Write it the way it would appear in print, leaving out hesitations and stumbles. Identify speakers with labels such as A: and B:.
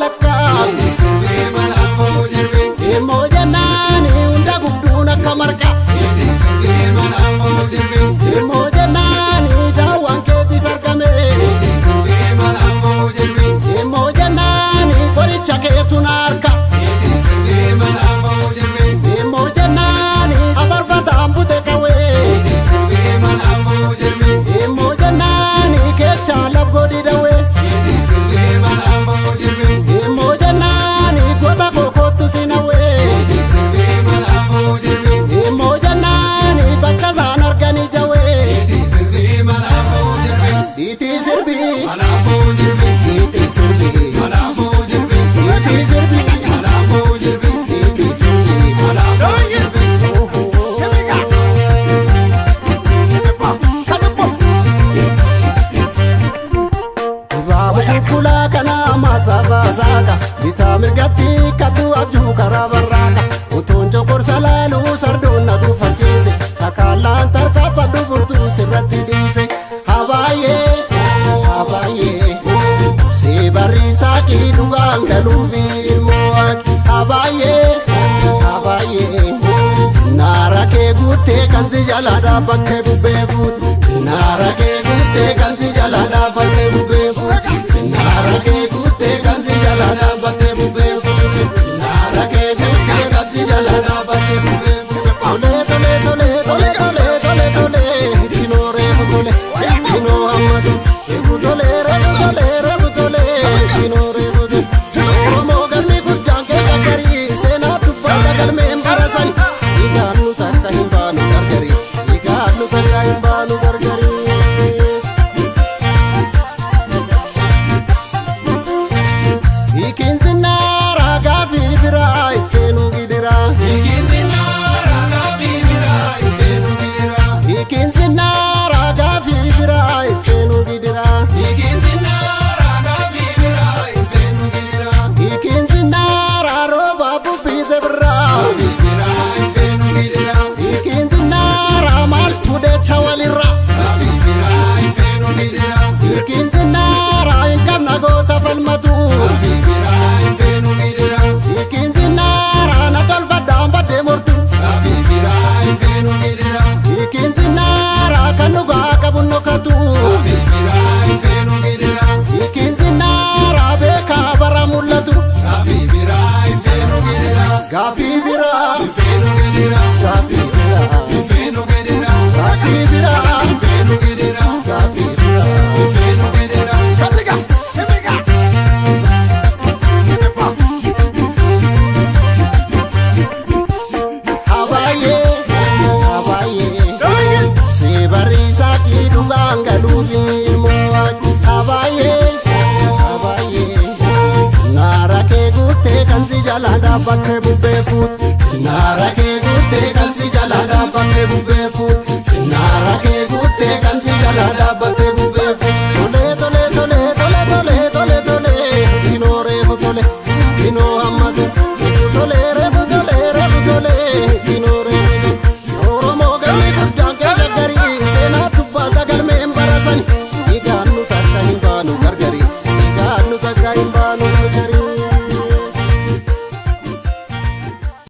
A: akka immoo jennaani hunda gubduun akka marqa immoo jennaani daawwan keetis argame immoo jennaani qoricha keetu na harka immoo jennaani afarfataan bute qawwee immoo jennaani kecha laf godhi dawwee immoo jennaani goota kookottu sinawwee immoo jennaani bakka isaan arganii jawwee dhiitii sirbii dhiitii sirbii dhiitii sirbii Saka bitaa mirgatti kaddu abjuu karaa barraaka utuun jokorsa laaluu sardoon na dhuunfachiise sakaalaan tarkaanfadhu furtuu sirratti dhiise habaayee habaayee si barriisaa kii dhugaan galuufi ilmoo waaqi habaayee habaayee sinaara kee guuttee kan si jala dhaabbattee bubbee fuutu sinaara kee guuttee kan si jala dhaabbattee bubbee fuutu sinaara kee guuttee kan si jala dhaabbattee bubbee fuutu sinaara kee guuttee kan si jala dhaabbattee bubbee fuutu tolee tolee tolee tolee tolee tolee tolee dinoo reefu tolee dinoo hammatu reefu tolee reefu tolee reefu tolee dinoo reefu tolee oromoo galmi guddaan kee shakkarii seenaa tuffata galmeen barasan dhiigaan nu takka hin baanu gargarii dhiigaan nu takka hin baanu gargarii. Hiikin sinnaara gaafii biraa ifeenu gidira hiikin sinnaara gaafii biraa ifeenu gidira hiikin sinnaara gaafii biraa ifeenu gidira hiikin sinnaara gaafii biraa ifeenu gidira hiikin sinnaara rooba bubbiise biraa gaafii biraa ifeenu gidira hiikin sinnaara maaltu deecha walirra gaafii biraa ifeenu gidira hiikin sinnaara hin qabna goota falmatu gaafii biraa ifeenu gidira hiikin sinnaara na tolfadhaan baddee mortu gaafii biraa ifeenu gidira hiikin sinnaara kan dhugaa qabu nokkatu gaafii biraa ifeenu gidira hiikin sinnaara beekaa bara mul'atu gaafii biraa ifeenu gidira gaafii biraa ifeenu gidira gaafii biraa ifeenu gidira gaafii biraa ifeenu gidira gaafii biraa ifeenu gidira kasiga kasiga habaayee habaayee si barriisaa kii dhugaan galuufi ilmoo waaqi habaayee habaayee sinaara kee guuttee kan si jala dhaabbattee bubbee fuutu sinaara kee guuttee kan si jala dhaabbattee bubbee fuutu sinaara kee guuttee kan si jala dhaabbattee